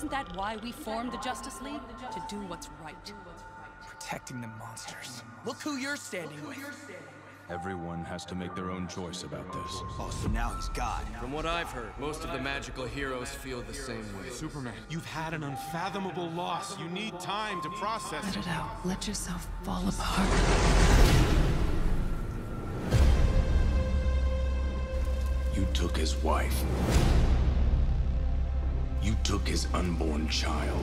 Isn't that why we formed the Justice League? To do what's right. Protecting the monsters. Look who you're standing with. Everyone has to make their own choice about this. Oh, so now he's God. From what I've heard, most of the magical heroes feel the same way. Superman, you've had an unfathomable loss. You need time to process Let it out. Let yourself fall apart. You took his wife. You took his unborn child.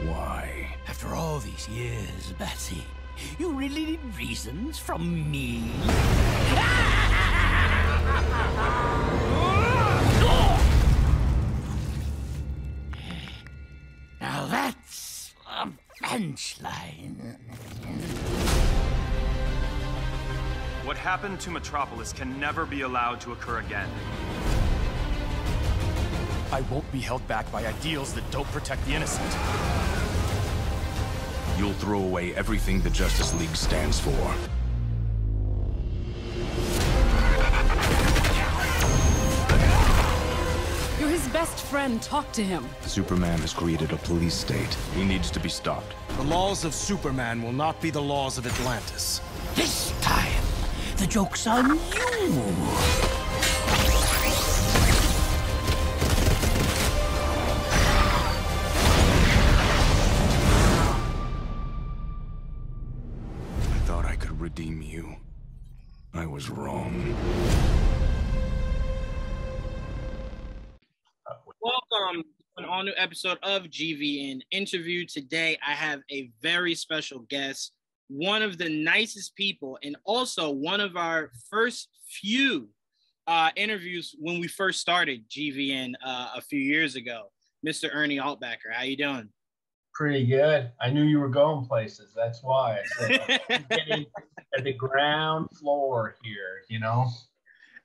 Why? After all these years, Betsy, you really need reasons from me? Now that's a bench line. What happened to Metropolis can never be allowed to occur again. I won't be held back by ideals that don't protect the innocent. You'll throw away everything the Justice League stands for. You're his best friend. Talk to him. Superman has created a police state. He needs to be stopped. The laws of Superman will not be the laws of Atlantis. This time, the joke's on you. Redeem you. I was wrong. Welcome to an all-new episode of GVN Interview. Today, I have a very special guest, one of the nicest people, and also one of our first few interviews when we first started GVN a few years ago, Mr. Ernie Altbacker. How you doing? Pretty good. I knew you were going places. That's why. So I'm getting at the ground floor here, you know?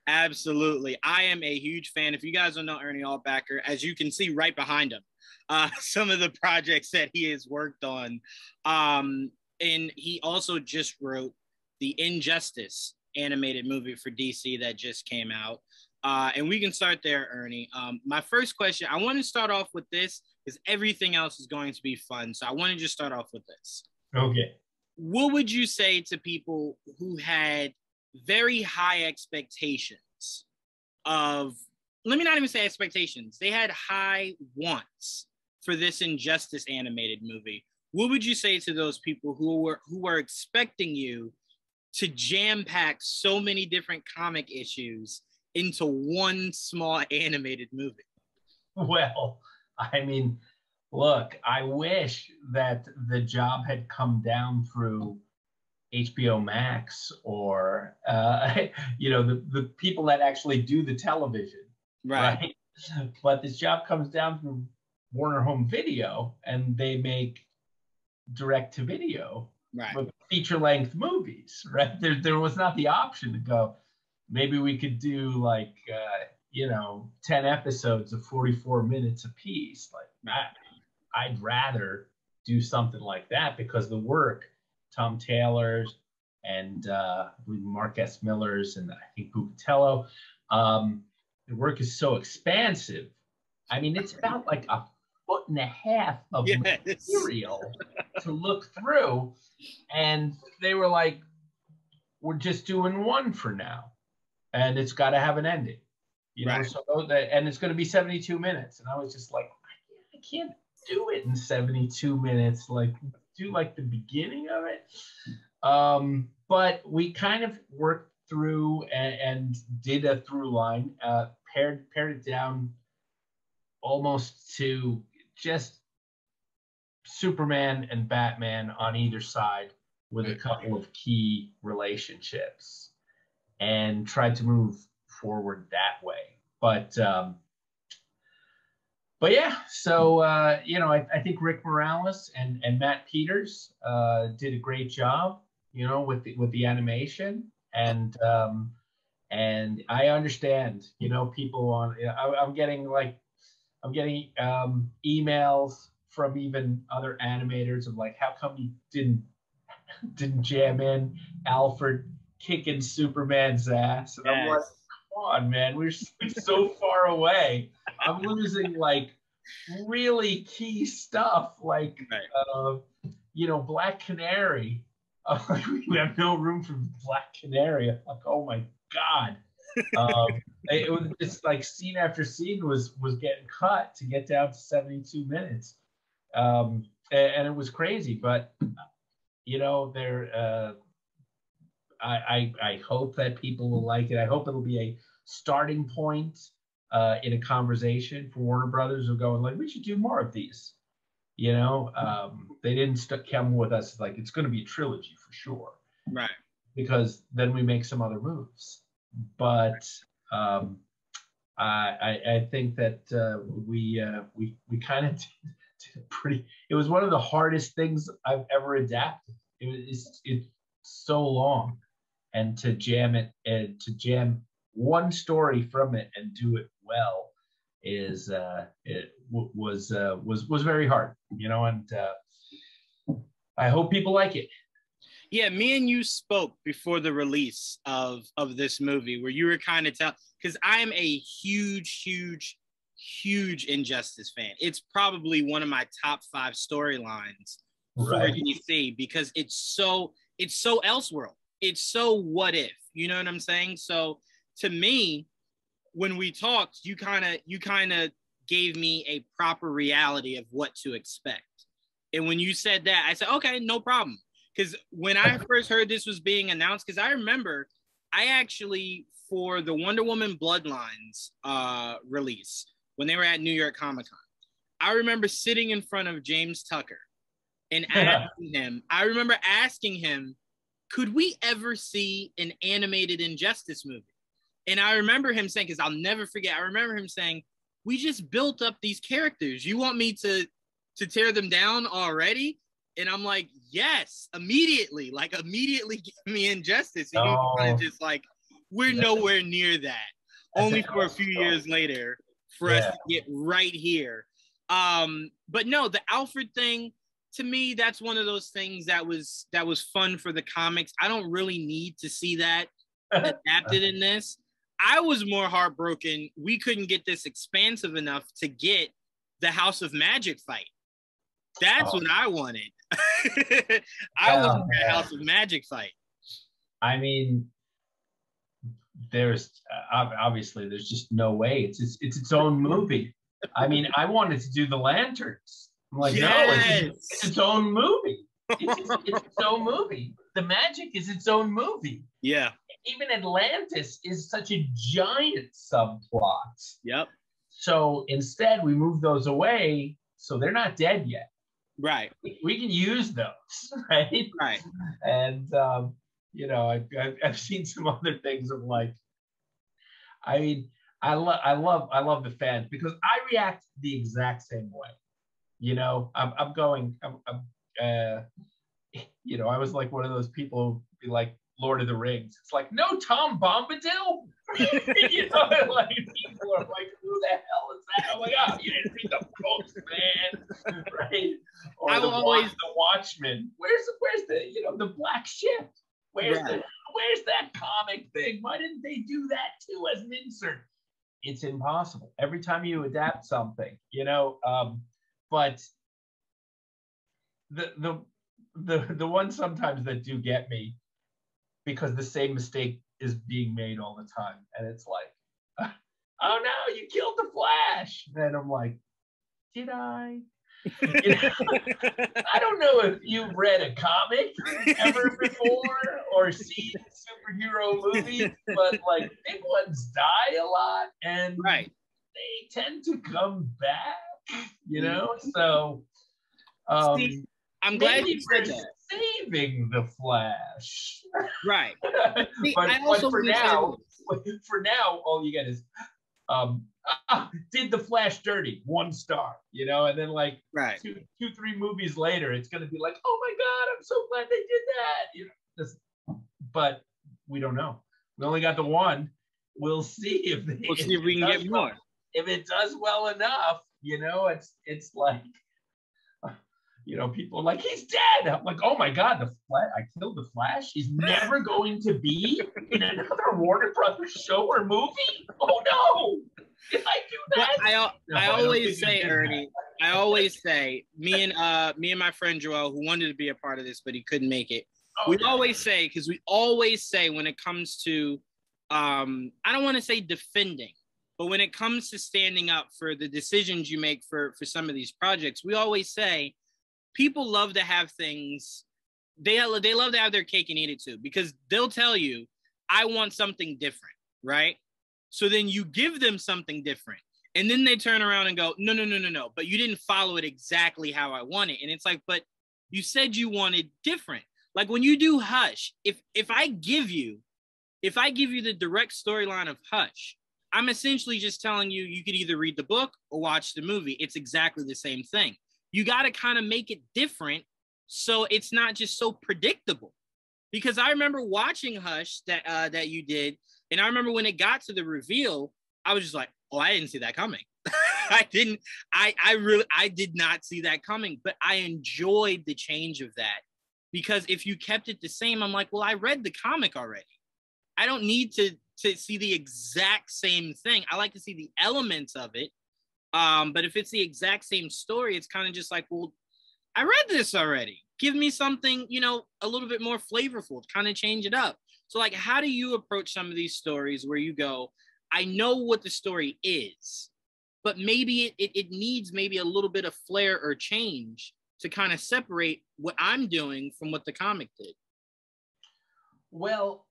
Absolutely. I am a huge fan. If you guys don't know Ernie Altbacker, as you can see right behind him, some of the projects that he has worked on. And he also just wrote the Injustice animated movie for DC that just came out. And we can start there, Ernie. My first question, I want to start off with this because everything else is going to be fun. So I want to just start off with this. Okay. What would you say to people who had very high expectations of, let me not even say expectations, they had high wants for this Injustice animated movie? What would you say to those people who were expecting you to jam-pack so many different comic issues into one small animated movie? Well, I mean, look, I wish that the job had come down through HBO Max or, you know, the people that actually do the television, right? But this job comes down through Warner Home Video, and they make direct-to-video with feature-length movies, right? There was not the option to go, maybe we could do like, you know, 10 episodes of 44 minutes apiece. Like, I'd rather do something like that because the work, Tom Taylor's and Mark S. Miller's and I think Bucatello, the work is so expansive. I mean, it's about like a foot and a half of material to look through. And they were like, we're just doing one for now. And it's got to have an ending, you know. So and it's going to be 72 minutes. And I was just like, I can't do it in 72 minutes. Like, do like the beginning of it. But we kind of worked through and did a through line, pared it down almost to just Superman and Batman on either side with a couple of key relationships, and tried to move forward that way. But yeah, so, you know, I think Rick Morales and Matt Peters did a great job, you know, with the animation. And I understand, you know, people I'm getting emails from even other animators of like, how come you didn't jam in Alfred kicking Superman's ass? And I'm like, on, man. We're so far away. I'm losing like really key stuff, like Black Canary. Like, we have no room for Black Canary. I'm like, oh my God. It was just like scene after scene was getting cut to get down to 72 minutes. And it was crazy, but I hope that people will like it. I hope it'll be a starting point in a conversation for Warner Brothers who are going like, we should do more of these. They didn't come with us like it's going to be a trilogy for sure, right? Because then we make some other moves. But I think that we kind of did pretty. It was one of the hardest things I've ever adapted. It's so long, and to jam one story from it and do it well was very hard, and I hope people like it. Yeah, me and you spoke before the release of this movie where you were kind of because I'm a huge Injustice fan. It's probably one of my top 5 storylines for DC because it's so Elseworld. It's so what if, you know what I'm saying? So to me, when we talked, you kind of gave me a proper reality of what to expect. And when you said that, I said, okay, no problem. Because when I first heard this was being announced, because I remember I actually, for the Wonder Woman Bloodlines release, when they were at New York Comic Con, I remember sitting in front of James Tucker and I remember asking him, could we ever see an animated Injustice movie? And I remember him saying, because I'll never forget, I remember him saying, we just built up these characters. You want me to tear them down already? And I'm like, yes, immediately give me Injustice. And he was kind of just like, we're nowhere near that. Only for a few years later for us to get right here. But no, the Alfred thing, to me, that's one of those things that was fun for the comics. I don't really need to see that adapted in this. I was more heartbroken we couldn't get this expansive enough to get the House of Magic fight. That's what I wanted. I wanted the House of Magic fight. I mean, there's obviously there's just no way. It's its own movie. I mean, I wanted to do the Lanterns. I'm like, no, it's its own movie. It's its own movie. The Magic is its own movie. Yeah. Even Atlantis is such a giant subplot. Yep. So instead, we move those away, so they're not dead yet. Right. We can use those, right? Right. And I've seen some other things of like, I mean, I love the fans because I react the exact same way. I was like one of those people who be like Lord of the Rings. It's like, no Tom Bombadil. Like people are like, who the hell is that? I'm like, oh, you didn't read the books, man, right? Or the Watchmen. Where's the the Black Ship? Where's that comic thing? Why didn't they do that too as an insert? It's impossible. Every time you adapt something, but the ones sometimes that do get me, because the same mistake is being made all the time. And it's like, oh no, you killed the Flash. And I'm like, did I? I don't know if you've read a comic ever before or seen superhero movies, but like big ones die a lot and they tend to come back, So See, I'm glad you said that. Saving the Flash. Right. See, but for now, all you get is did the Flash dirty, 1 star, and then like two, 3 movies later, it's gonna be like, oh my God, I'm so glad they did that. But we don't know. We only got the 1. We'll see if we can get more. If it does well enough, it's like You know, people are like, he's dead. I'm like, oh my God, I killed the Flash. He's never going to be in another Warner Brothers show or movie. Oh no! Did I do that? I always say, Ernie. I always say, me and my friend Joel, who wanted to be a part of this, but he couldn't make it. We always say, because we always say when it comes to, I don't want to say defending, but when it comes to standing up for the decisions you make for some of these projects, we always say, people love to have things, they love to have their cake and eat it too, because they'll tell you, I want something different, right? So then you give them something different. And then they turn around and go, no, but you didn't follow it exactly how I want it. And it's like, but you said you wanted different. Like when you do Hush, if I give you the direct storyline of Hush, I'm essentially just telling you, you could either read the book or watch the movie. It's exactly the same thing. You got to kind of make it different so it's not just so predictable. Because I remember watching Hush that you did, and I remember when it got to the reveal, I was just like, oh, I didn't see that coming. I did not see that coming, but I enjoyed the change of that. Because if you kept it the same, I'm like, well, I read the comic already. I don't need to see the exact same thing. I like to see the elements of it. But if it's the exact same story, it's kind of just like, well, I read this already. Give me something, a little bit more flavorful, kind of change it up. So like, how do you approach some of these stories where you go, I know what the story is, but maybe it needs maybe a little bit of flair or change to kind of separate what I'm doing from what the comic did? Well,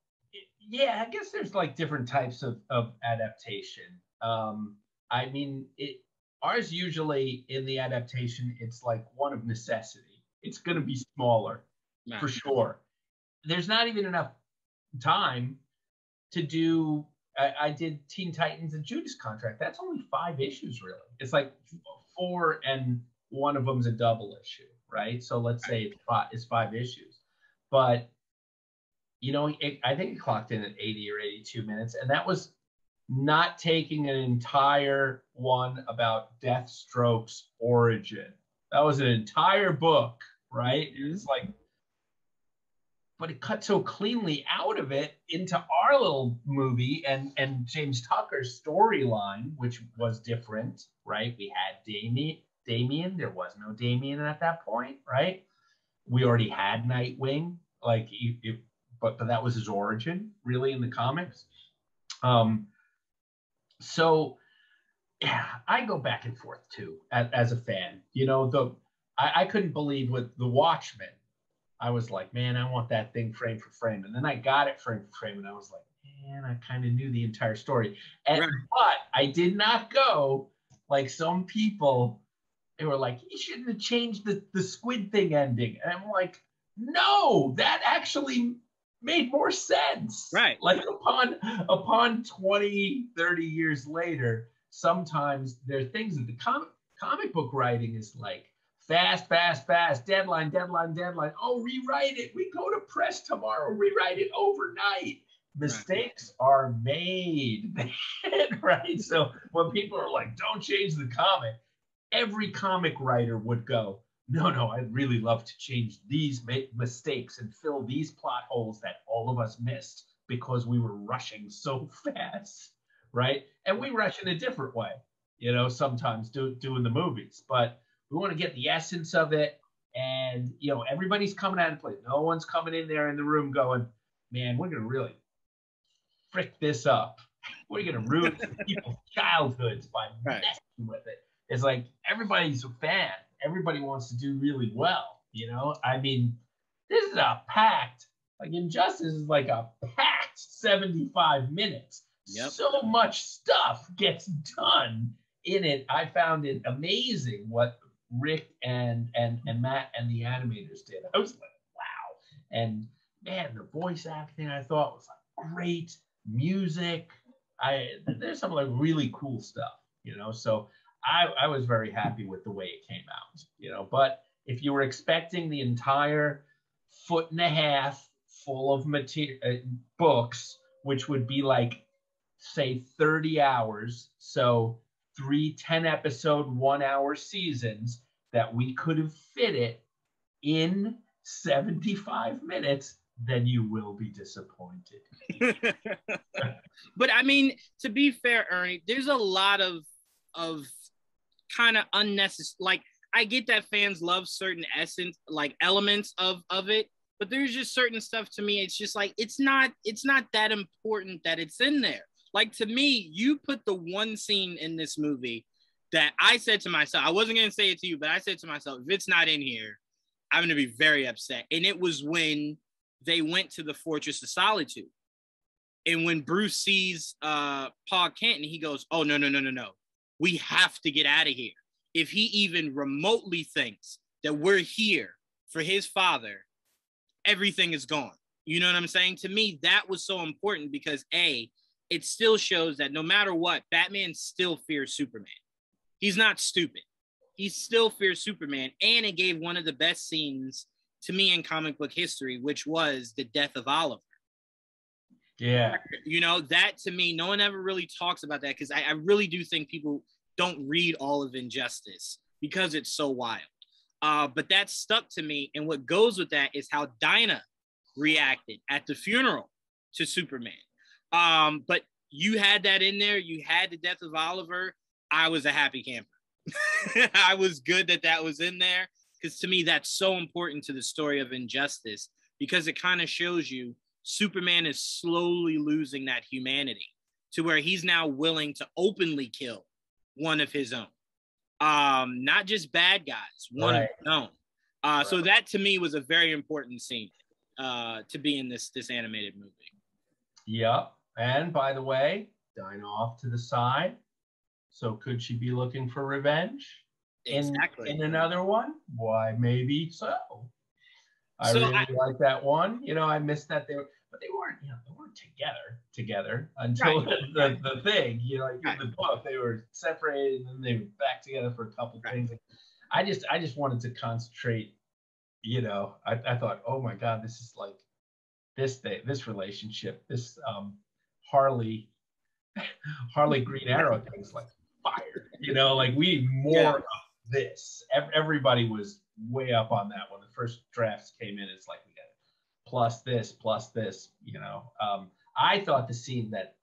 yeah, I guess there's like different types of adaptation. I mean, ours usually in the adaptation, it's like one of necessity. It's going to be smaller, for sure. There's not even enough time to do. I did Teen Titans and Judas Contract. That's only 5 issues, really. It's like 4, and one of them's a double issue, right? So let's say it's 5 issues, but I think it clocked in at 80 or 82 minutes, and that was not taking an entire one about Deathstroke's origin. That was an entire book, right? It's like, but it cut so cleanly out of it into our little movie and James Tucker's storyline, which was different, right? We had Damian. There was no Damian at that point, right? We already had Nightwing, but that was his origin, really, in the comics. So, yeah, I go back and forth too as a fan. I couldn't believe with The Watchmen. I was like, man, I want that thing frame for frame. And then I got it frame for frame, and I was like, man, I kind of knew the entire story. But I did not go like some people. They were like, he shouldn't have changed the Squid Thing ending. And I'm like, no, that actually made more sense. Right. Like upon 20, 30 years later, sometimes there are things that the comic book writing is like, fast, deadline. Oh, rewrite it. We go to press tomorrow, rewrite it overnight. Mistakes are made, right? So when people are like, don't change the comic, every comic writer would go, no, I'd really love to change these mistakes and fill these plot holes that all of us missed because we were rushing so fast, right? And we rush in a different way, sometimes doing the movies, but we want to get the essence of it. And, everybody's coming out and play. No one's coming in there in the room going, man, we're going to really frick this up. We're going to ruin people's childhoods by messing with it. It's like everybody's a fan. Everybody wants to do really well, I mean, this is a packed, like Injustice is like a packed 75 minutes. Yep. So much stuff gets done in it. I found it amazing what Rick and Matt and the animators did. I was like, wow. And man, the voice acting I thought was like great. Music. There's some like really cool stuff, so I was very happy with the way it came out, but if you were expecting the entire 1.5 foot full of books, which would be like, say 30 hours. So 3 10-episode 1-hour seasons. that we could have fit it in 75 minutes, then you will be disappointed. But I mean, to be fair, Ernie, there's a lot of kind of unnecessary, like, I get that fans love certain elements of it, but there's just certain stuff to me. It's just like, it's not that important that it's in there. Like, to me, you put the one scene in this movie that I said to myself, I wasn't going to say it to you, but I said to myself, if it's not in here, I'm going to be very upset. And it was when they went to the Fortress of Solitude. And when Bruce sees Pa Kent, he goes, oh, no. We have to get out of here. If he even remotely thinks that we're here for his father, everything is gone. You know what I'm saying? To me, that was so important because it still shows that no matter what, Batman still fears Superman. He's not stupid. He still fears Superman. And it gave one of the best scenes to me in comic book history, which was the death of Oliver. Yeah. You know, that to me, no one ever really talks about that because I really do think people don't read all of Injustice because it's so wild. But that stuck to me. And what goes with that is how Dinah reacted at the funeral to Superman. But you had that in there. You had the death of Oliver. I was a happy camper. I was good that was in there because to me, that's so important to the story of Injustice because it kind of shows you Superman is slowly losing that humanity to where he's now willing to openly kill one of his own. Not just bad guys, one of his own. So that to me was a very important scene to be in this animated movie. Yep. And by the way, Dinah off to the side. So could she be looking for revenge? Exactly. In another one? Why, maybe so. I really like that one. You know, I missed that they weren't together until the thing. You know, like in the book, they were separated and then they were back together for a couple things. I just wanted to concentrate. You know, I thought, oh my God, this is like this relationship, this Harley Green Arrow thing's like fire. You know, like we need more of this. Everybody was way up on that when the first drafts came in. It's like we got plus this. You know, I thought the scene that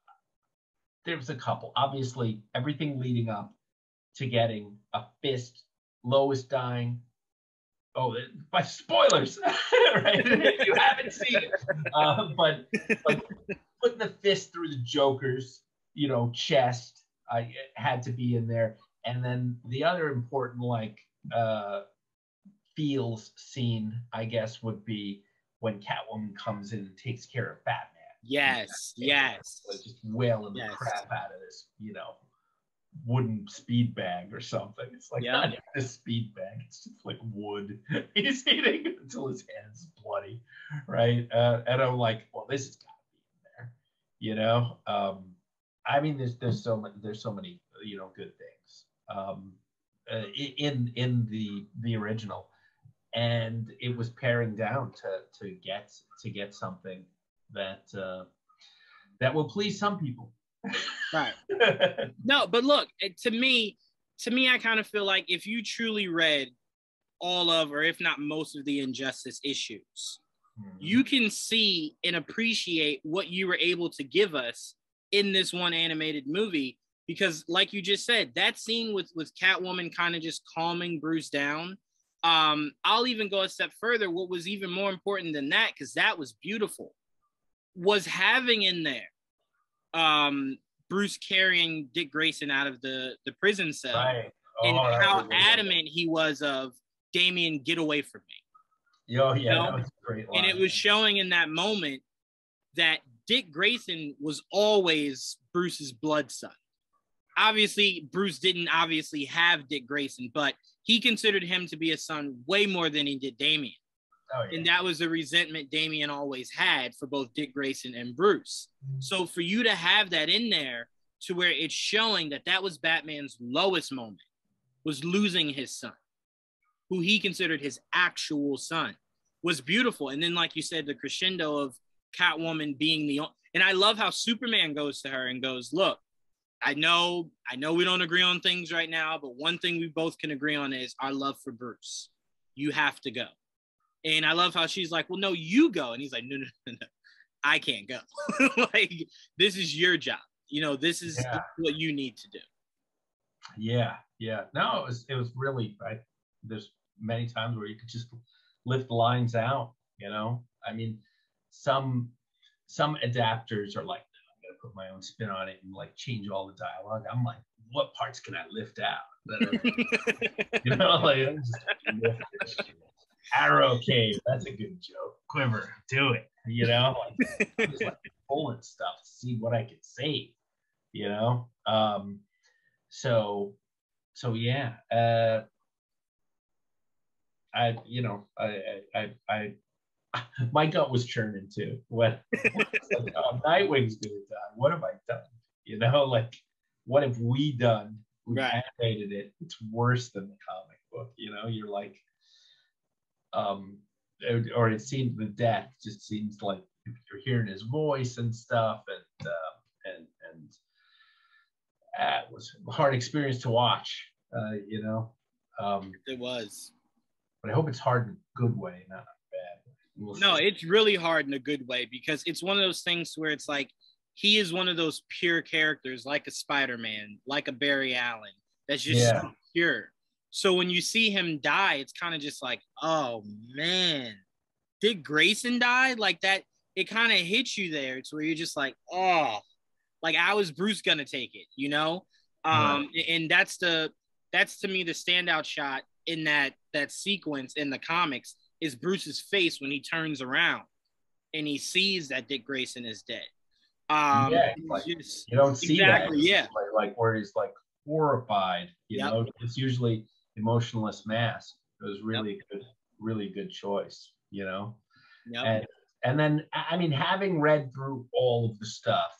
there was a couple. Obviously, everything leading up to getting a fist, Lois dying. Oh, by spoilers, right? If you haven't seen it, but putting the fist through the Joker's, you know, chest, it had to be in there. And then the other important, like, feels scene, I guess, would be when Catwoman comes in and takes care of Batman. Yes. Just wailing the crap out of this, you know, wooden speed bag or something. It's like not even a speed bag. It's just like wood. He's eating until his hand's bloody, right? And I'm like, well, this has got to be in there, you know. I mean, there's so many, you know, good things in the original, and it was paring down to get something that will please some people. Right. No, but look, to me, I kind of feel like if you truly read all of, or if not most of the Injustice issues, you can see and appreciate what you were able to give us in this one animated movie. Because like you just said, that scene with Catwoman kind of just calming Bruce down. I'll even go a step further. What was even more important than that, because that was beautiful, was having in there Bruce carrying Dick Grayson out of the prison cell, and how adamant he was of Damian, get away from me. Oh yeah, that was a great line. And it was showing in that moment that Dick Grayson was always Bruce's blood son. Obviously, Bruce didn't have Dick Grayson, but he considered him to be a son way more than he did Damian. Oh, yeah. And that was the resentment Damian always had for both Dick Grayson and Bruce. So for you to have that in there to where it's showing that was Batman's lowest moment, was losing his son, who he considered his actual son, was beautiful. And then, like you said, the crescendo of Catwoman being and I love how Superman goes to her and goes, look, I know we don't agree on things right now, but one thing we both can agree on is our love for Bruce. You have to go. And I love how she's like, well, no, you go. And he's like, no, I can't go. Like, this is your job. You know, this is what you need to do. Yeah. No, it was really, there's many times where you could just lift lines out, you know? I mean, some adapters are like, no, I'm gonna put my own spin on it and like change all the dialogue. I'm like, what parts can I lift out? You know, like, I'm just lift this shit. Arrow cave, that's a good joke. Quiver, do it. You know, like, I'm just like pulling stuff to see what I can save. You know, so yeah. I my gut was churning too. What like, oh, Nightwing's gonna die. What have I done? You know, like, what have we done? We animated it. It's worse than the comic book. You know, you're like, or it seems the death just seems like you're hearing his voice and stuff, and it was a hard experience to watch. You know, it was. But I hope it's hard in a good way, not bad. No, it's really hard in a good way, because it's one of those things where it's like he is one of those pure characters, like a Spider-Man, like a Barry Allen, that's just so pure. So when you see him die, it's kind of just like, oh man, did Grayson die? Like that, it kind of hits you there. It's where you're just like, oh, like, how is Bruce gonna take it? You know? And that's to me the standout shot in that sequence in the comics is Bruce's face when he turns around and he sees that Dick Grayson is dead. Like, you don't see that. Yeah. Like where he's like horrified. You know, it's usually emotionless mask. It was really good choice. You know, and then I mean, having read through all of the stuff,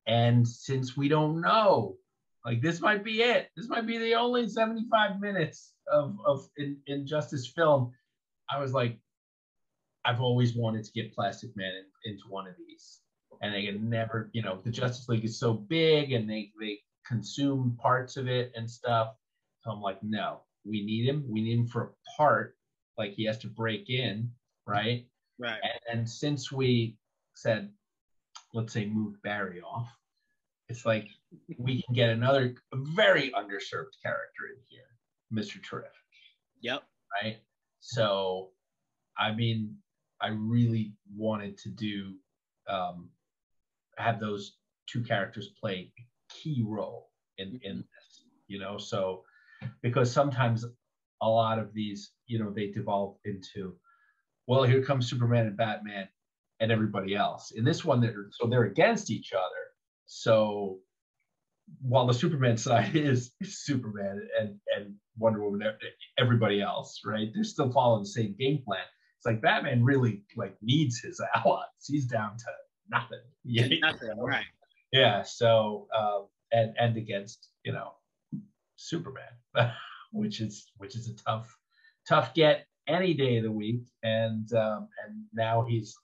and since we don't know, like, this might be it. This might be the only 75 minutes of Injustice film. I was like, I've always wanted to get Plastic Man into one of these. And they can never, you know, the Justice League is so big and they consume parts of it and stuff. So I'm like, no, we need him. We need him for a part. Like, he has to break in, right? Right. And since we said, let's say, move Barry off, it's like we can get another very underserved character in here, Mr. Terrific. Yep. Right? So, I mean, I really wanted to do, have those two characters play a key role in this, you know? So, because sometimes a lot of these, you know, they devolve into, well, here comes Superman and Batman and everybody else. In this one, they're against each other. So while the Superman side is Superman and Wonder Woman, everybody else, right? They're still following the same game plan. It's like Batman really like needs his allies. He's down to nothing. Nothing, right? Yeah. So and against, you know, Superman, which is a tough get any day of the week. And now he's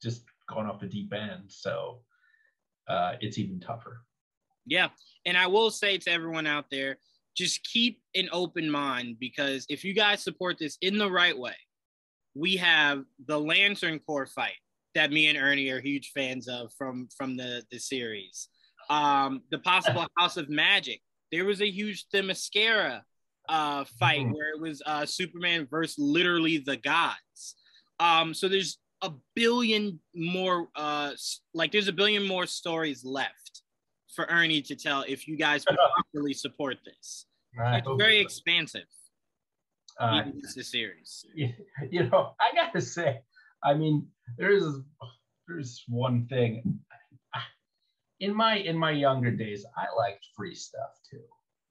just gone off the deep end. So it's even tougher. Yeah. And I will say to everyone out there, just keep an open mind, because if you guys support this in the right way, we have the Lantern Corps fight that me and Ernie are huge fans of from the series. The possible House of Magic. There was a huge Themyscira fight where it was Superman versus literally the gods. So there's a billion more there's a billion more stories left for Ernie to tell if you guys properly support this. It's very expansive. It's the series. You know, I gotta say, I mean, there's one thing. In my younger days, I liked free stuff too.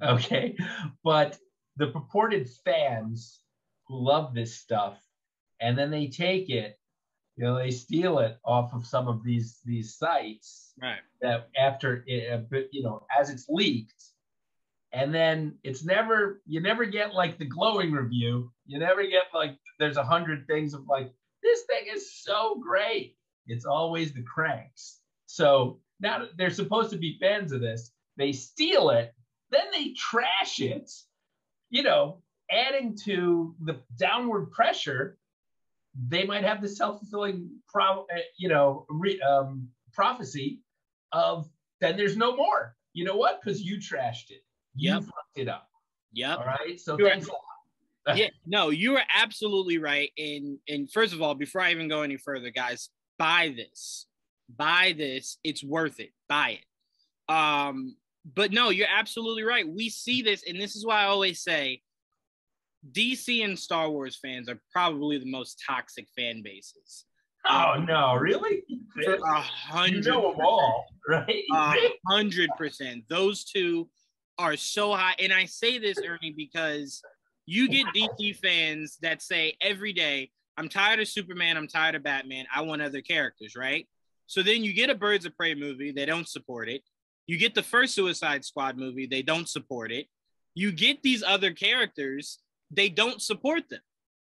Okay, but the purported fans who love this stuff, and then they take it, you know, they steal it off of some of these sites, right? That after it, you know, as it's leaked, and then you never get like the glowing review. You never get like there's 100 things of like, this thing is so great. It's always the cranks. So now they're supposed to be fans of this. They steal it, then they trash it, you know, adding to the downward pressure. They might have the self-fulfilling prophecy of then there's no more. You know what? Because you trashed it. You fucked it up. Yep. All right. So thanks a lot. Yeah, no, you are absolutely right. And first of all, before I even go any further, guys, buy this. Buy this. It's worth it. Buy it. But no, you're absolutely right. We see this, and this is why I always say DC and Star Wars fans are probably the most toxic fan bases. Oh no, really? For 100%. You know them all, right? 100%. Those two are so high. And I say this, Ernie, because you get DC fans that say every day, I'm tired of Superman, I'm tired of Batman, I want other characters, right? So then you get a Birds of Prey movie, they don't support it. You get the first Suicide Squad movie, they don't support it. You get these other characters, they don't support them.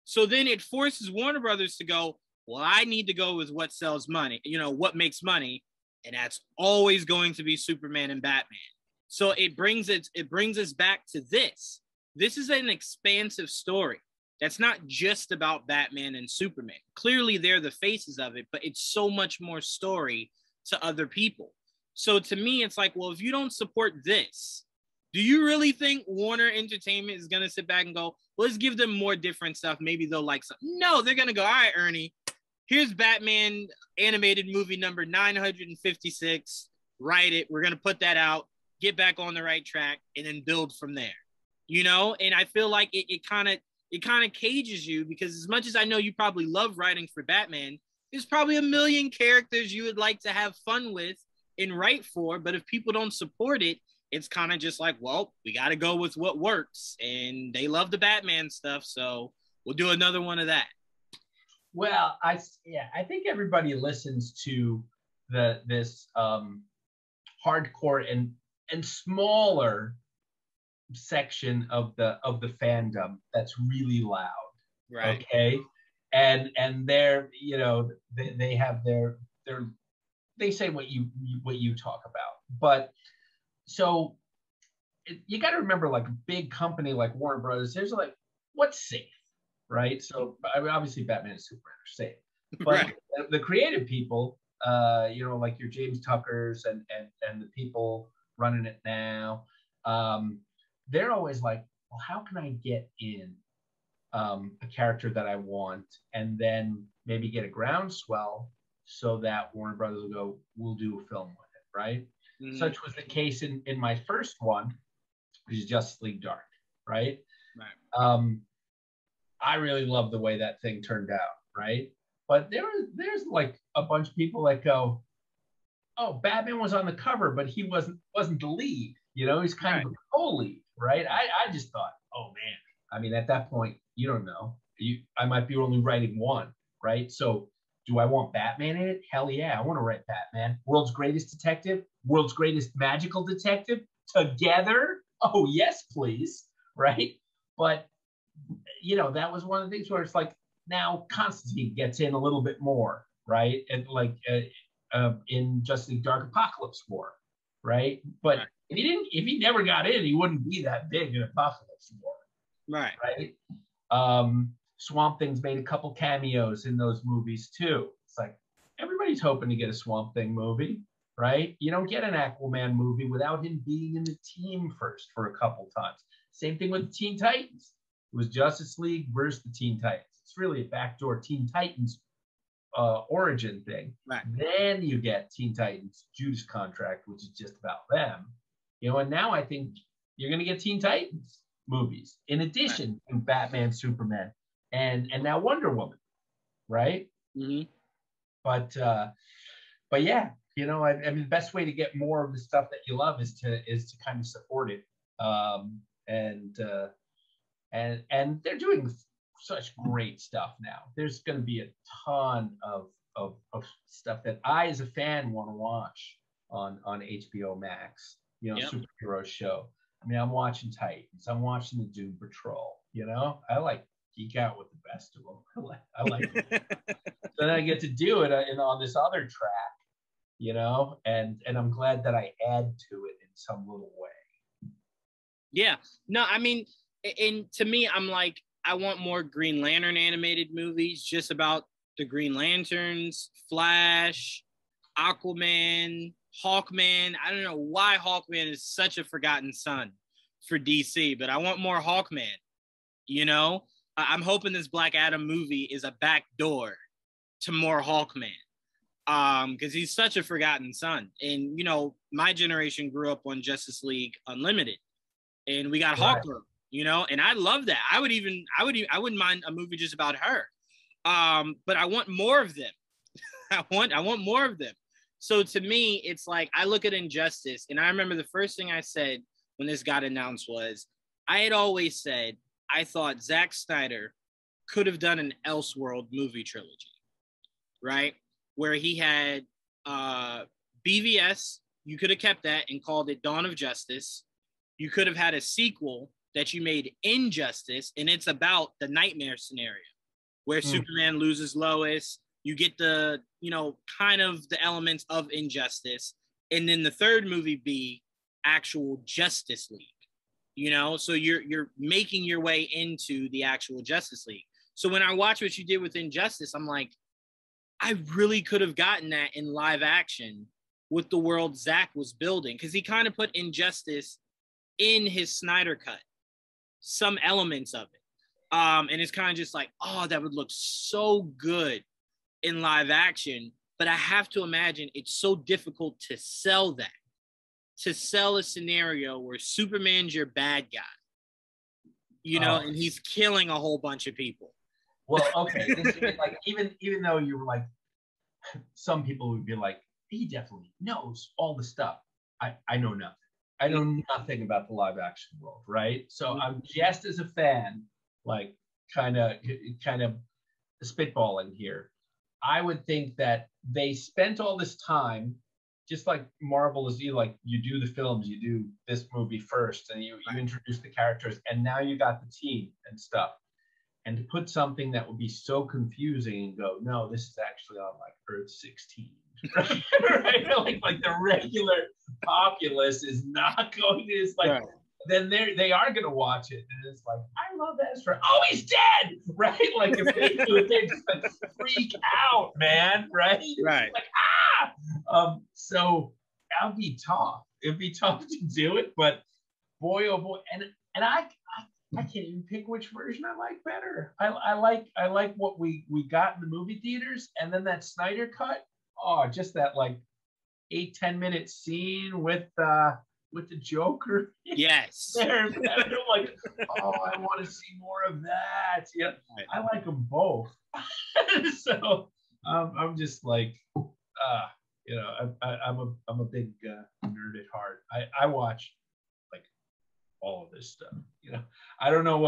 So then it forces Warner Brothers to go, well, I need to go with what sells money, you know, what makes money. And that's always going to be Superman and Batman. So it brings us back to this. This is an expansive story. That's not just about Batman and Superman. Clearly, they're the faces of it, but it's so much more story to other people. So to me, it's like, well, if you don't support this, do you really think Warner Entertainment is going to sit back and go, well, let's give them more different stuff. Maybe they'll like something. No, they're going to go, all right, Ernie, here's Batman animated movie number 956. Write it. We're going to put that out, get back on the right track, and then build from there. You know, and I feel like it kind of cages you, because as much as I know you probably love writing for Batman, there's probably a million characters you would like to have fun with and write for. But if people don't support it, it's kind of just like, well, we got to go with what works. And they love the Batman stuff, so we'll do another one of that. Well, I think everybody listens to this hardcore and smaller section of the fandom that's really loud, right? Okay, and they're, you know, they have their they say what you talk about, but so you got to remember, like a big company like Warner Brothers, there's like, what's safe, right? So I mean, obviously Batman and Superman are safe, but right. The creative people, you know, like your James Tuckers and the people running it now, they're always like, well, how can I get in a character that I want, and then maybe get a groundswell so that Warner Brothers will go, we'll do a film with it, right? Mm-hmm. Such was the case in my first one, which is Justice League Dark, right? Right. I really love the way that thing turned out, right? But there's like a bunch of people that go, oh, Batman was on the cover, but he wasn't the lead. You know, he's kind of a co-lead, right? I just thought, oh man. I mean, at that point, you don't know. I might be only writing one, right? So do I want Batman in it? Hell yeah, I want to write Batman. World's greatest detective, world's greatest magical detective together. Oh yes, please, right? But you know, that was one of the things where it's like, now Constantine gets in a little bit more, right? And like in Justice League Dark Apocalypse War, right? But if he never got in, he wouldn't be that big in Apocalypse War, right? Swamp Thing's made a couple cameos in those movies too. It's like everybody's hoping to get a Swamp Thing movie, right? You don't get an Aquaman movie without him being in the team first for a couple times. Same thing with Teen Titans. It was Justice League versus the Teen Titans. It's really a backdoor Teen Titans origin thing. Right. Then you get Teen Titans Judas Contract, which is just about them. You know, and now I think you're going to get Teen Titans movies in addition to Batman, Superman, and now Wonder Woman, right? Mm-hmm. But yeah, you know, I mean, the best way to get more of the stuff that you love is to kind of support it. And they're doing such great stuff now. There's going to be a ton of stuff that I, as a fan, want to watch on HBO Max. You know, superhero show. I mean, I'm watching Titans. I'm watching the Doom Patrol. You know, I like geek out with the best of them. I like it. So then I get to do it on this other track, you know, and I'm glad that I add to it in some little way. Yeah. No, I mean, and to me, I'm like, I want more Green Lantern animated movies just about the Green Lanterns, Flash, Aquaman, Hawkman. I don't know why Hawkman is such a forgotten son for DC, but I want more Hawkman. You know, I'm hoping this Black Adam movie is a backdoor to more Hawkman. Because he's such a forgotten son. And, you know, my generation grew up on Justice League Unlimited, and we got Hawkgirl, you know, and I love that. I wouldn't mind a movie just about her. But I want more of them. I want more of them. So to me, it's like, I look at Injustice, and I remember the first thing I said when this got announced was, I had always said, I thought Zack Snyder could have done an Elseworld movie trilogy, right? Where he had BVS, you could have kept that and called it Dawn of Justice. You could have had a sequel that you made Injustice, and it's about the nightmare scenario where Superman loses Lois. You get the, you know, kind of the elements of Injustice. And then the third movie be actual Justice League, you know? So you're making your way into the actual Justice League. So when I watch what you did with Injustice, I'm like, I really could have gotten that in live action with the world Zach was building, because he kind of put Injustice in his Snyder cut, some elements of it. And it's kind of just like, oh, that would look so good in live action. But I have to imagine it's so difficult to sell that, to sell a scenario where Superman's your bad guy, you know, and he's killing a whole bunch of people. Well, okay, like even though you were like, some people would be like, he definitely knows all the stuff. I know nothing. I know nothing about the live action world, right? So I'm just as a fan, like kind of spitballing here. I would think that they spent all this time, just like Marvel is, you do the films, you do this movie first, and you introduce the characters, and now you got the team and stuff. And to put something that would be so confusing and go, no, this is actually on like Earth 16, right? Right? Like the regular populace is not going to. It's like, then they are going to watch it, and it's like, I love Ezra. Oh, he's dead, right? Like if they do it, they just like freak out, man, right? Right. Like so that'd be tough. It'd be tough to do it, but boy, oh boy, and I can't even pick which version I like better. I like what we got in the movie theaters, and then that Snyder cut. Oh, just that like 8-10 minute scene with the Joker. Yes. There, I'm like, oh, I want to see more of that. Yeah, I like them both. So I'm just like, you know, I'm a big nerd at heart. I watch like all of this stuff. You know, I don't know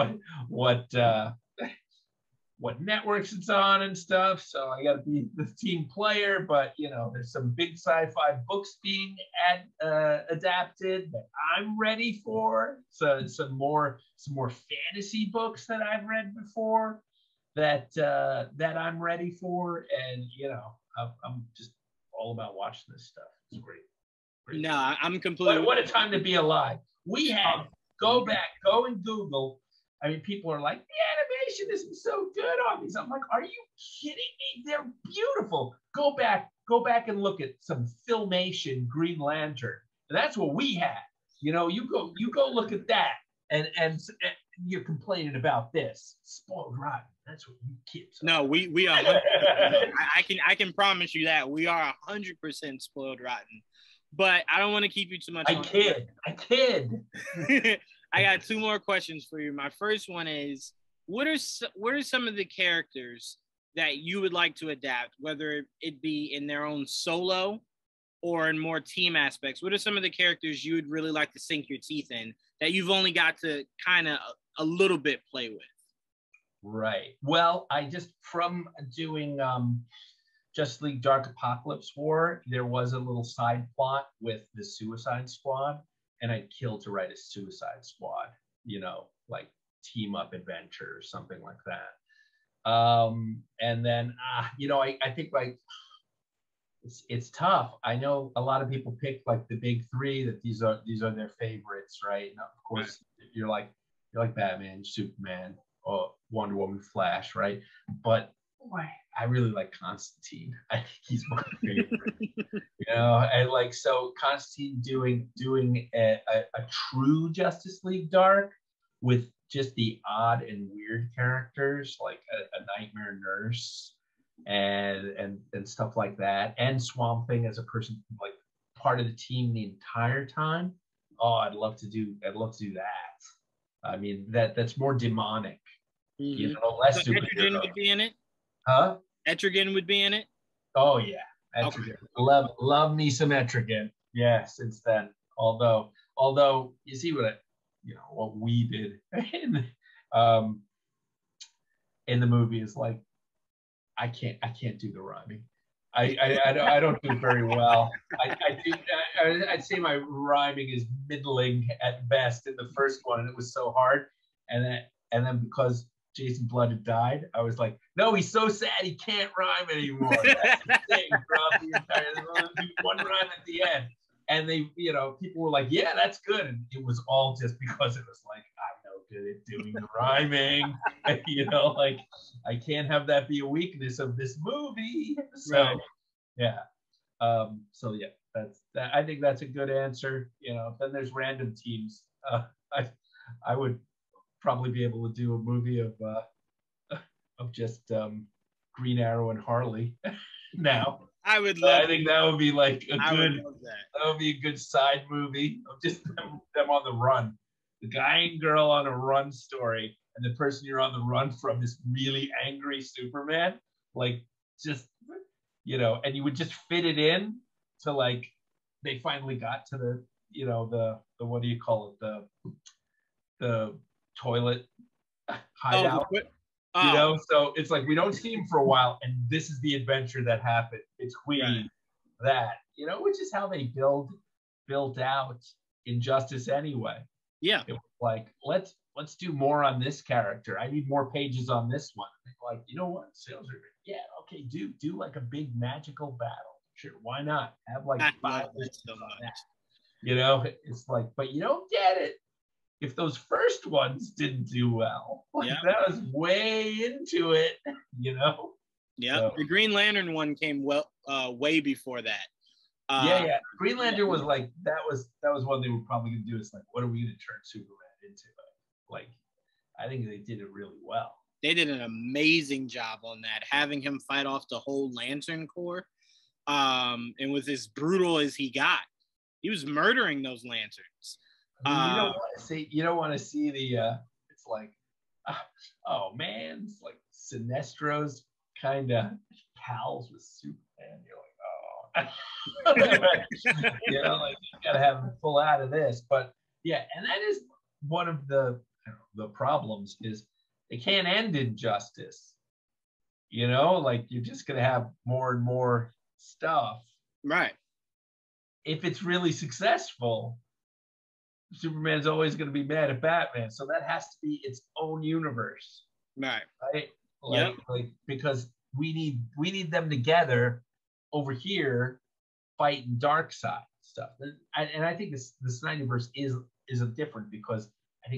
what networks it's on and stuff, so I got to be the team player. But you know, there's some big sci-fi books being adapted that I'm ready for. So some more fantasy books that I've read before that I'm ready for, and you know, I'm just all about watching this stuff. It's great. No, I'm completely. What a time to be alive. We had go and Google. I mean, people are like, the animation isn't so good on these. I'm like, are you kidding me? They're beautiful. Go back and look at some Filmation Green Lantern. That's what we had. You know, you go look at that, and you're complaining about this. Spoiled rotten. That's what you kids are. No, we are. I can promise you that we are 100% spoiled rotten. But I don't want to keep you too much. I kid. I got two more questions for you. My first one is, what are some of the characters that you would like to adapt, whether it be in their own solo or in more team aspects? What are some of the characters you would really like to sink your teeth in that you've only got to kind of a little bit play with? Right. Well, I just, from doing Justice League Dark Apocalypse War, there was a little side plot with the Suicide Squad, and I'd kill to write a Suicide Squad, you know, like team up adventure or something like that. And then, you know, I think like it's tough. I know a lot of people pick like the big three, that these are their favorites, right? And of course, you're like Batman, Superman, or Wonder Woman, Flash, right? But boy, I really like Constantine. I think he's my favorite. And like, so Constantine doing a true Justice League Dark with just the odd and weird characters, like a nightmare nurse and stuff like that, and Swamp Thing as a person like part of the team the entire time. Oh, I'd love to do that. I mean, that's more demonic, less so superhero. Etrigan would be in it? Huh? Etrigan would be in it? Oh yeah, Etrigan. Okay. Love me some Etrigan. Yeah, since then. Although you see what we did in the movie is like, I can't do the rhyming. I don't do very well. I'd say my rhyming is middling at best in the first one, and it was so hard. And then because Jason Blood had died, I was like, no, he's so sad he can't rhyme anymore. That's the thing throughout the entire. Do one rhyme at the end, and they, people were like, yeah, that's good, and it was all just because it was like, I'm no good at doing the rhyming. Like, I can't have that be a weakness of this movie. So right. Yeah. So yeah, that's that. I think that's a good answer. Then there's random teams. I would probably be able to do a movie of just Green Arrow and Harley now. I would love. I think that would be like that would be a good side movie of just them on the run. The guy and girl on a run story, and the person you're on the run from is really angry Superman. Like, just, and you would just fit it in to, like, they finally got to the what do you call it? The toilet hideout. So it's like, we don't see him for a while, and this is the adventure that happened between that, which is how they built out Injustice anyway. Yeah. It was like, let's do more on this character. I need more pages on this one. Like, you know what? Sales are good. Yeah, okay, do like a big magical battle. Sure, why not? Have like 5 minutes on that. It's like, but you don't get it if those first ones didn't do well. Like, that was way into it, Yeah. So, the Green Lantern one came way before that. Green Lantern was like, that was one they were probably gonna do. It's like, what are we gonna turn Superman into? Like, I think they did it really well. They did an amazing job on that, having him fight off the whole Lantern Corps. And with as brutal as he got, he was murdering those lanterns. You don't want to see the. It's like, oh man, it's like Sinestro's kind of pals with Superman. You're like, like, you gotta have him pull out of this. But yeah, and that is one of the problems, is they can't end Injustice. Like, you're just gonna have more and more stuff. Right. If it's really successful, Superman's always gonna be mad at Batman. So that has to be its own universe. Right. Like, because we need them together over here fighting Darkseid stuff. And I think the Snyderverse is a different, because I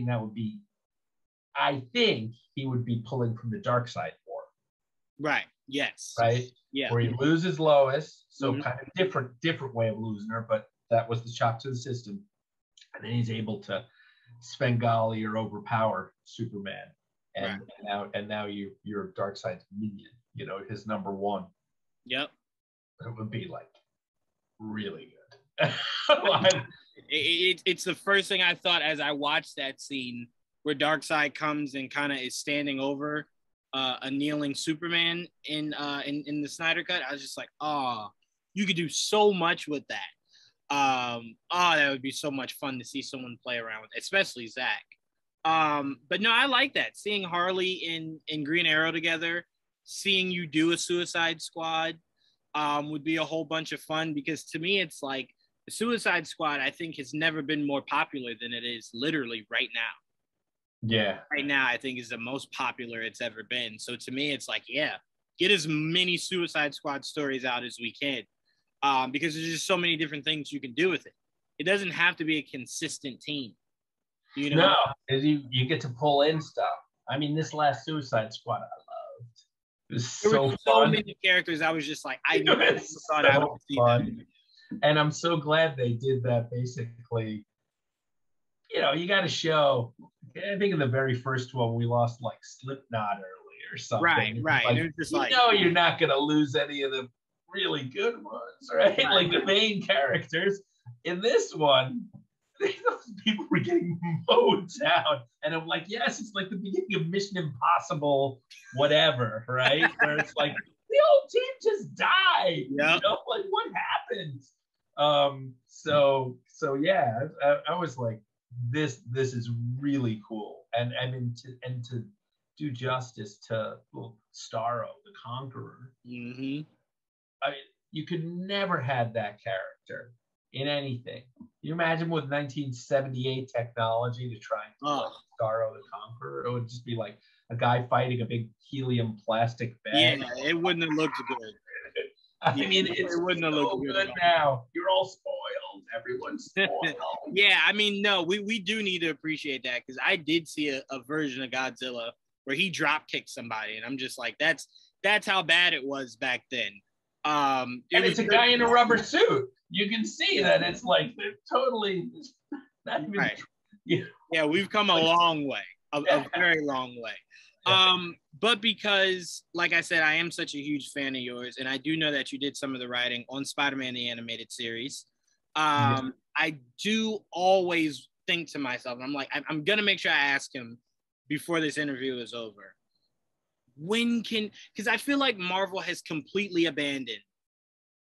think he would be pulling from the Darkseid War. Right. Yes. Right? Yeah. Where he loses Lois, so kind of different way of losing her, but that was the shock to the system. And then he's able to Svengali or overpower Superman. And now you're Darkseid's minion, his number one. Yep. It would be like really good. It's the first thing I thought as I watched that scene where Darkseid comes and kind of is standing over a kneeling Superman in the Snyder Cut. I was just like, you could do so much with that. That would be so much fun to see someone play around with, especially Zach. But no, I like that. Seeing Harley in Green Arrow together, seeing you do a Suicide Squad would be a whole bunch of fun, because to me, it's like the Suicide Squad, I think, has never been more popular than it is literally right now. Yeah. Right now, I think is the most popular it's ever been. So to me, it's like, get as many Suicide Squad stories out as we can. because there's just so many different things you can do with it. It doesn't have to be a consistent team. You know? No, you get to pull in stuff. I mean, this last Suicide Squad, I loved. It was There were so fun. many characters. I was just like, I never thought I would see fun. And I'm so glad they did that. Basically, you know, you got to show. I think in the very first one, we lost like Slipknot early or something. Right. Like, it was just you like, know, you're not going to lose any of the really good ones, right? Like the main characters. In this one, those people were getting mowed down. And I'm like, yes, it's like the beginning of Mission Impossible, whatever, right? Where it's like, the whole team just died. Yeah. You know, like what happened? So yeah, I was like, this is really cool. And I mean, to do justice to Starro, the Conqueror. Mm-hmm. I mean, you could never have that character in anything. Can you imagine with 1978 technology to try and do like Starro the Conqueror? It would just be like a guy fighting a big helium plastic bag. Yeah, it wouldn't have looked good. I mean, it wouldn't have looked good now. You're all spoiled. Everyone's spoiled. Yeah, I mean, no, we do need to appreciate that, because I did see a version of Godzilla where he drop kicked somebody, and I'm just like, that's how bad it was back then. And it's a guy in a rubber suit. You can see that it's like they're totally not even, right. Yeah, we've come a long way, a very long way. But because, like I said, I am such a huge fan of yours, and I do know that you did some of the writing on Spider-Man the Animated Series. I do always think to myself, and I'm like, I'm gonna make sure I ask him before this interview is over. Because I feel like Marvel has completely abandoned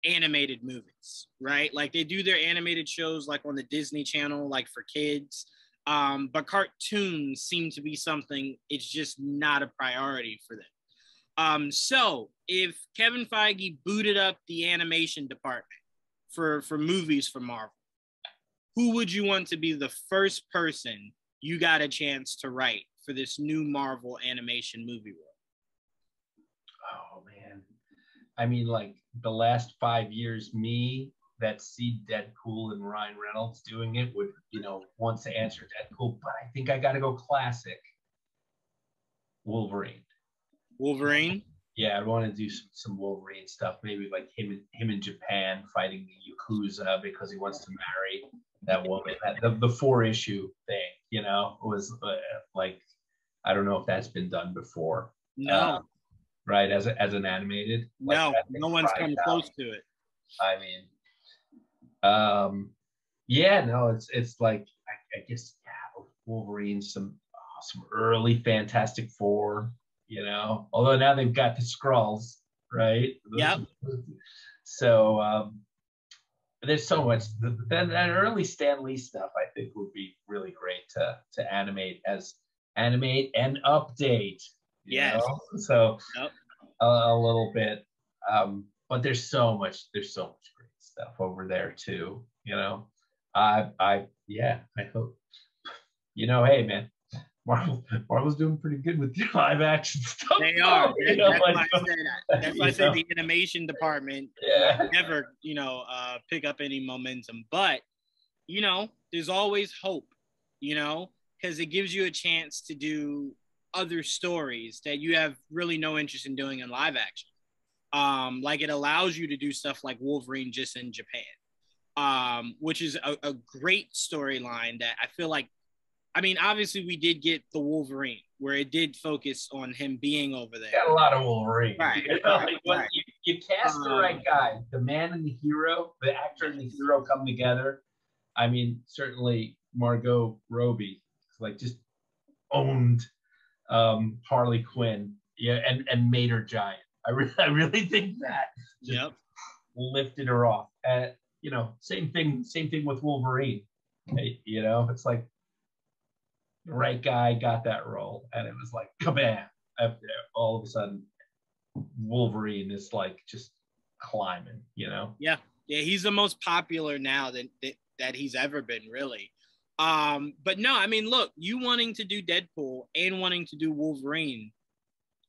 animated movies, right? Like they do their animated shows like on the Disney Channel, like for kids. But cartoons seem to be something, it's just not a priority for them. So if Kevin Feige booted up the animation department for movies for Marvel, who would you want to be the first person you got a chance to write for this new Marvel animation movie world? Oh man. I mean, like the last 5 years, me that see Deadpool and Ryan Reynolds doing it would, you know, wants to answer Deadpool, but I think I got to go classic. Wolverine. Yeah, I want to do some Wolverine stuff. Maybe like him in Japan fighting the Yakuza because he wants to marry that woman. The 4-issue thing, you know, was like, I don't know if that's been done before. No. Right, as an animated. No, no one's come close to it. I mean, yeah, no, it's like I guess Wolverine, some early Fantastic Four, you know. Although now they've got the Skrulls, right? Yep. So there's so much. That early Stan Lee stuff, I think, would be really great to animate and update. Yes. Know? So a little bit, but there's so much great stuff over there too. You know, I hope. You know, hey man, Marvel's doing pretty good with their live action stuff. They are. That's why I said the animation department never, pick up any momentum. But there's always hope. Because it gives you a chance to do other stories that you have really no interest in doing in live action. Like it allows you to do stuff like Wolverine just in Japan, which is a great storyline that I feel like, obviously we did get the Wolverine where it did focus on him being over there. Got a lot of Wolverine. Right. Right. You cast the right guy, the man and the hero, the actor and the hero come together. Certainly Margot Robbie just owned Harley Quinn, and made her giant. I really think that just lifted her off. Same thing with Wolverine. It's like the right guy got that role, and it was like kabam! All of a sudden, Wolverine is just climbing. Yeah, he's the most popular now that he's ever been, really. But no, look, you wanting to do Deadpool and wanting to do Wolverine,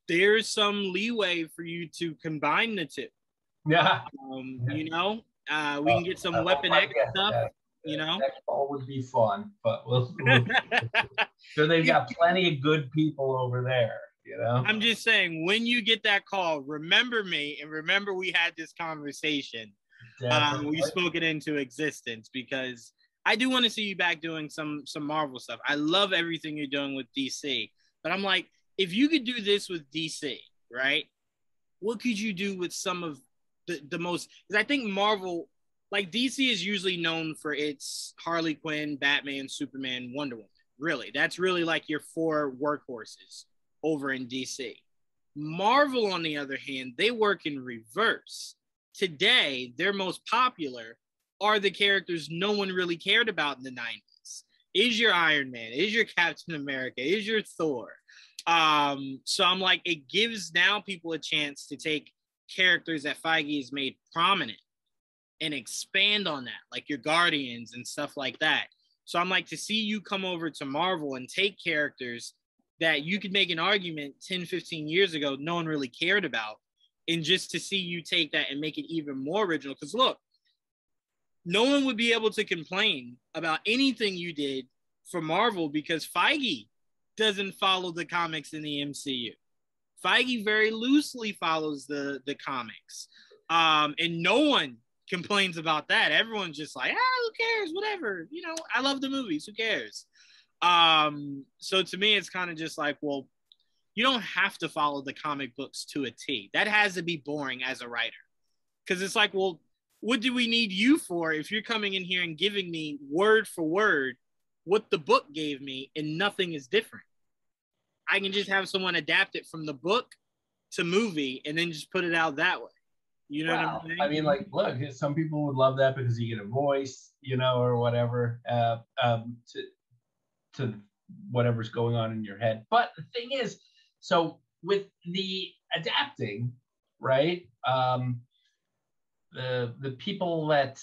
there's some leeway for you to combine the two. Yeah. We can get some Weapon X stuff. That. You know, Next ball would be fun, but we'll so they've got plenty of good people over there, you know. I'm just saying, when you get that call, remember me and remember we had this conversation. We spoke it into existence, because I do want to see you back doing some Marvel stuff. I love everything you're doing with DC, but I'm like, if you could do this with DC, right? What could you do with some of the most? Because I think Marvel. Like, DC is usually known for its Harley Quinn, Batman, Superman, Wonder Woman. Really, that's really like your 4 workhorses over in DC. Marvel, on the other hand, they work in reverse. Today, their most popular are the characters no one really cared about in the 90s. Is your Iron Man, is your Captain America, is your Thor. So I'm like, it gives now people a chance to take characters that Feige has made prominent and expand on that, like your Guardians and stuff like that. So I'm like, to see you come over to Marvel and take characters that you could make an argument 10, 15 years ago no one really cared about, and just to see you take that and make it even more original. Because look, no one would be able to complain about anything you did for Marvel, because Feige doesn't follow the comics in the MCU. Feige very loosely follows the comics. And no one complains about that. Everyone's just like, who cares? Whatever. You know, I love the movies. Who cares? So to me, it's kind of just like, well, you don't have to follow the comic books to a T. That has to be boring as a writer. Because it's like, well, what do we need you for if you're coming in here and giving me word for word what the book gave me and nothing is different? I can just have someone adapt it from the book to movie and then just put it out that way. You know what I'm saying? I mean, like, look, some people would love that because you get a voice, you know, or whatever, to whatever's going on in your head. But the thing is, so with the adapting, right? The people that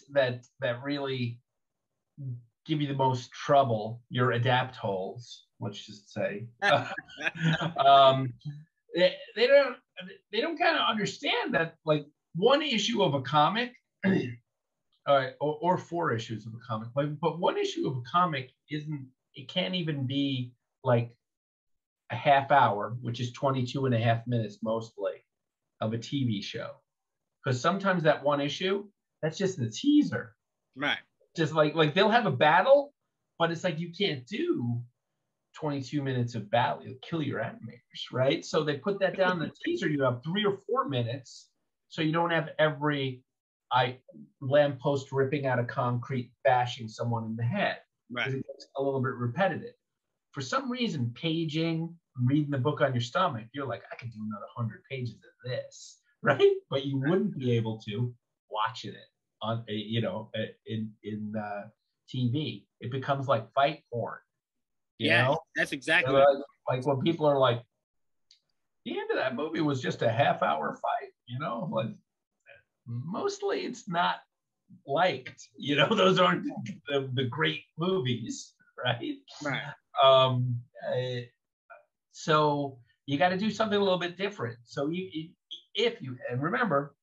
really give you the most trouble, your adapt holes, let's just say, they don't kind of understand that, like, one issue of a comic, or 4 issues of a comic, but one issue of a comic it can't even be like a half hour, which is 22 and a half minutes mostly, of a TV show. Because sometimes that one issue, that's just the teaser. Right. Just like they'll have a battle, but it's like you can't do 22 minutes of battle. You'll kill your animators, right? So they put that down in the teaser. You have 3 or 4 minutes, so you don't have every lamppost ripping out of concrete, bashing someone in the head. Right. It gets a little bit repetitive. For some reason, paging, reading the book on your stomach, you're like, I could do another 100 pages of this, right? But you wouldn't be able to watching it on, in TV. It becomes like fight porn. You know? That's exactly like when people are like, the end of that movie was just a half-hour fight. You know, like mostly it's not liked. You know, those aren't the great movies, right? Right. So you got to do something a little bit different. So if you and remember,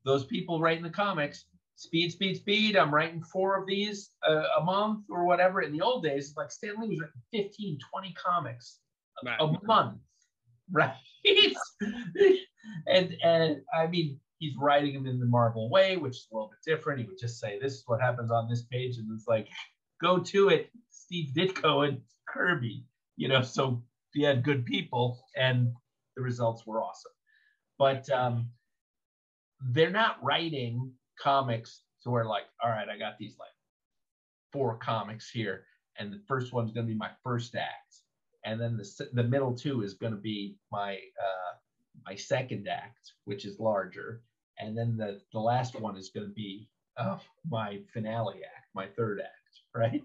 those people writing the comics, speed. I'm writing 4 of these a month or whatever. In the old days, like Stan Lee was writing 15, 20 comics a month, right? and I mean, he's writing them in the Marvel way, which is a little bit different. He would just say, this is what happens on this page. And it's like, go to it, Steve Ditko and Kirby, you know, so he had good people and the results were awesome. But they're not writing comics to where like, all right, I got these like 4 comics here. And the first one's going to be my first act. And then the middle 2 is going to be my second act, which is larger. And then the last one is going to be my finale act, my third act, right?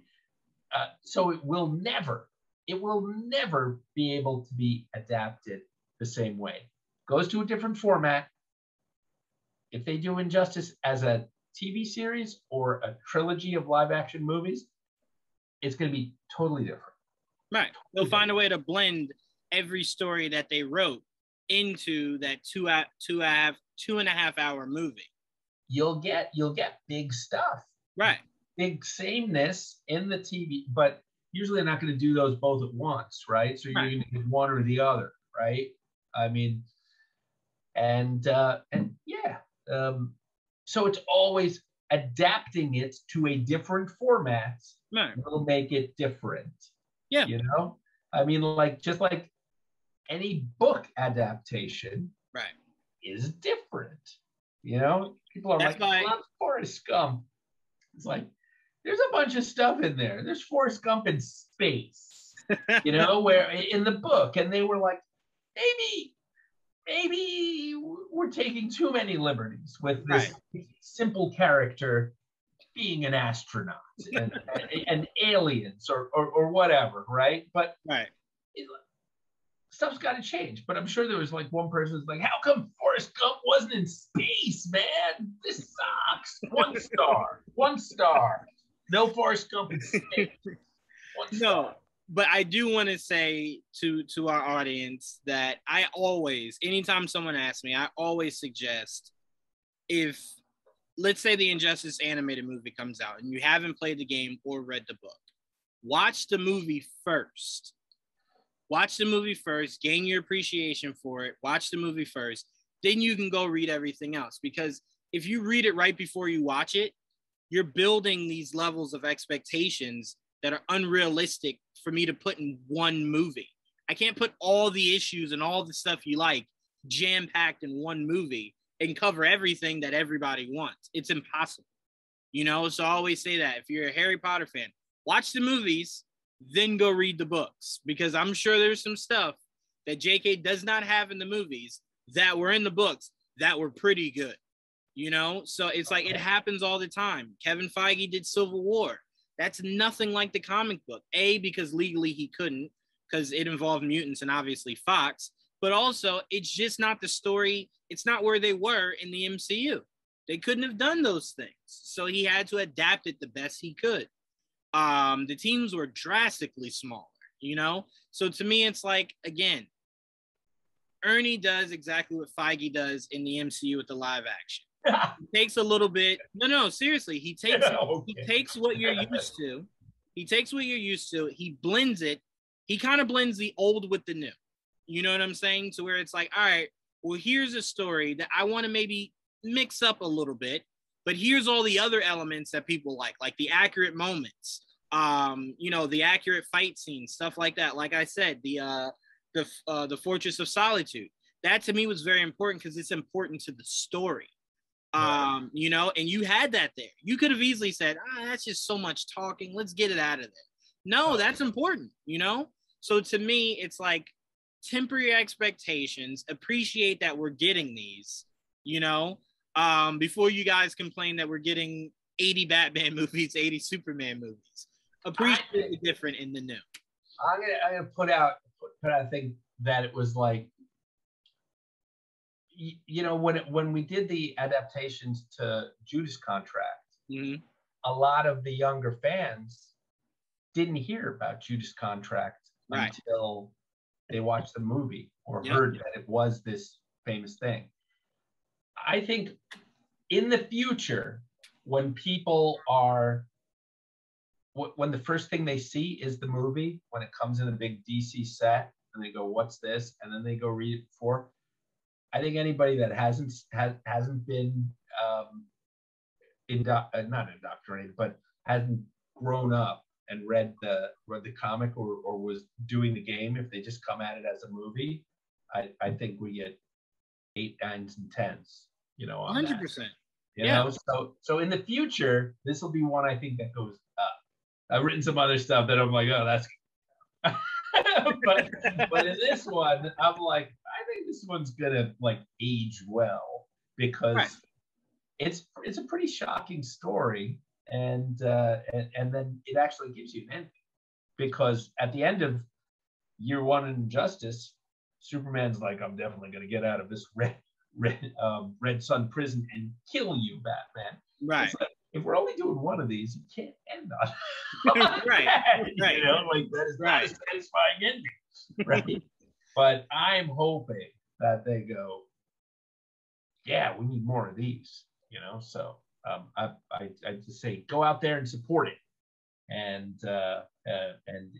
So it will never be able to be adapted the same way. Goes to a different format. If they do Injustice as a TV series or a trilogy of live action movies, it's going to be totally different. Right. They'll find a way to blend every story that they wrote into that 2.5 hour movie. you'll get big stuff, right? Big sameness in the TV, but usually they're not going to do those both at once, right? So you're going to get one or the other, right? I mean, and yeah, so it's always adapting it to a different format. Right. Will make it different. Yeah. You know, I mean, like just like any book adaptation, right, is different. You know, people are like, I love Forrest Gump. It's like, there's a bunch of stuff in there. There's Forrest Gump in space, you know, where in the book, and they were like, maybe we're taking too many liberties with this simple character being an astronaut and aliens or whatever, right? But stuff's got to change. But I'm sure there was like one person who's like, how come Forrest Gump wasn't in space, man? This sucks. 1 star. 1 star. No Forrest Gump in space. 1 star. No, but I do want to say to our audience that I always, anytime someone asks me, I always suggest, if, let's say the Injustice animated movie comes out and you haven't played the game or read the book, watch the movie first. Watch the movie first, gain your appreciation for it, watch the movie first, then you can go read everything else. Because if you read it right before you watch it, you're building these levels of expectations that are unrealistic for me to put in one movie. I can't put all the issues and all the stuff you like jam-packed in one movie and cover everything that everybody wants. It's impossible, you know? So I always say that if you're a Harry Potter fan, watch the movies, then go read the books, because I'm sure there's some stuff that JK does not have in the movies that were in the books that were pretty good, you know? So it's like, it happens all the time. Kevin Feige did Civil War. That's nothing like the comic book. A, because legally he couldn't, because it involved mutants and obviously Fox, but also it's just not the story. It's not where they were in the MCU. They couldn't have done those things. So he had to adapt it the best he could. The teams were drastically smaller, you know? So to me, it's like, again, Ernie does exactly what Feige does in the MCU with the live action. He takes a little bit. No, seriously. He takes what you're used to. He takes what you're used to. He blends it. He kind of blends the old with the new. You know what I'm saying? To where it's like, all right, well, here's a story that I want to maybe mix up a little bit, but here's all the other elements that people like the accurate moments, you know, the accurate fight scenes, stuff like that. Like I said, the Fortress of Solitude. That to me was very important because it's important to the story. You know, and you had that there. You could have easily said, that's just so much talking. Let's get it out of there. No, that's important, you know? So to me, it's like, temper your expectations, appreciate that we're getting these, you know, before you guys complain that we're getting 80 Batman movies, 80 Superman movies. Appreciate the different in the new. I'm gonna put out a thing that it was like, you know, when we did the adaptations to Judas Contract, a lot of the younger fans didn't hear about Judas Contract until they watched the movie or heard that it was this famous thing. I think in the future, when people are, when the first thing they see is the movie, when it comes in a big DC set and they go, what's this? And then they go read it before. I think anybody that hasn't been not indoctrinated, but hasn't grown up and read the comic or was doing the game, if they just come at it as a movie, I think we get 8, 9s, and 10s, you know, on 100%. You know, so in the future, this will be one I think that goes up. I've written some other stuff that I'm like, oh, that's but in this one, I'm like, I think this one's gonna like age well, because it's a pretty shocking story. And then it actually gives you an ending, because at the end of year 1 in Injustice, Superman's like, I'm definitely going to get out of this Red Sun prison and kill you, Batman. Right. Like, if we're only doing one of these, you can't end on right. You know, like that is not a satisfying ending, right? But I'm hoping that they go, yeah, we need more of these. you know. So I just say go out there and support it, and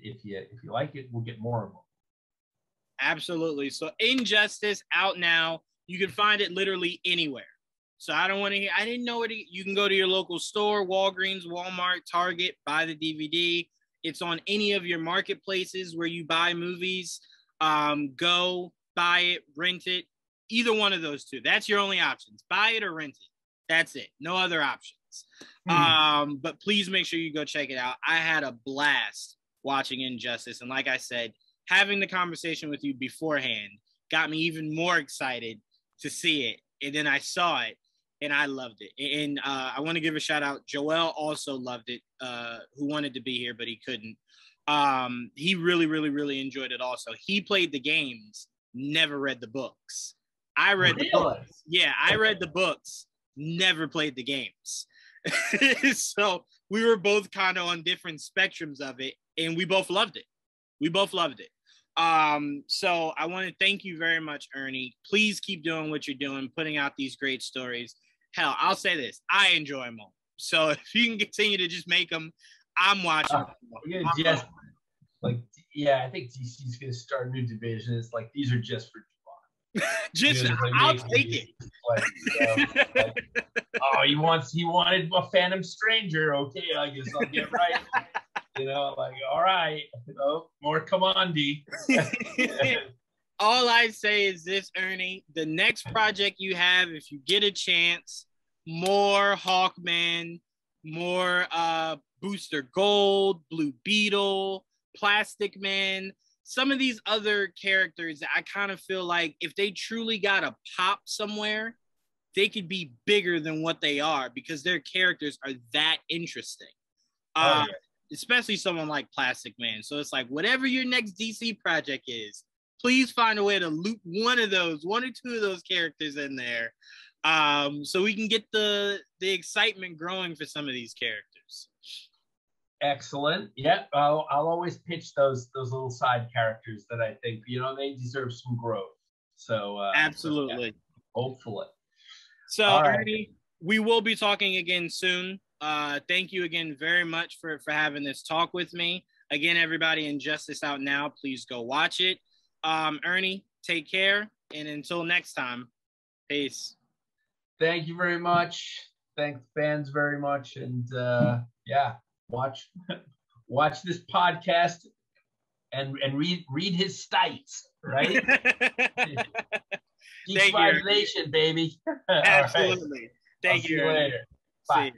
if you like it, we'll get more of them. Absolutely. So Injustice out now. You can find it literally anywhere. So I don't want to hear, I didn't know where to, you can go to your local store, Walgreens, Walmart, Target, buy the DVD. It's on any of your marketplaces where you buy movies. Go buy it, rent it, either one of those two. That's your only options. Buy it or rent it. That's it. No other options. But please make sure you go check it out. I had a blast watching Injustice. And like I said, having the conversation with you beforehand got me even more excited to see it. And then I saw it and I loved it. And I want to give a shout out. Joel also loved it, who wanted to be here, but he couldn't. He really, really, really enjoyed it also. He played the games, never read the books. I read the books. Yeah, I read the books, never played the games. So we were both kind of on different spectrums of it, and we both loved it. We both loved it. So I want to thank you very much, Ernie. Please keep doing what you're doing, putting out these great stories. Hell, I'll say this. I enjoy them all. So if you can continue to just make them, I'm watching. I think DC's going to start a new division. It's like, these are just for Juwaan. Just, I'll take it. Oh, he wanted a Phantom Stranger. Okay, I guess I'll get right. You know, like, all right, more commandi. All I say is this, Ernie, the next project you have, if you get a chance, more Hawkman, more Booster Gold, Blue Beetle, Plastic Man, some of these other characters that I kind of feel like if they truly got a pop somewhere, they could be bigger than what they are because their characters are that interesting. Especially someone like Plastic Man. So it's like, whatever your next DC project is, please find a way to loop one or two of those characters in there, so we can get the excitement growing for some of these characters. Excellent. Yeah, I'll always pitch those little side characters that I think, they deserve some growth. So absolutely. Yeah, hopefully. So right. Ernie, we will be talking again soon. Thank you again very much for having this talk with me. Again, everybody, Injustice out now. Please go watch it. Ernie, take care. And until next time, peace. Thank you very much. Thank the fans very much. And watch this podcast and read his stites, right? Geek Nation, baby. Absolutely. Right. Thank you. See you later. Bye.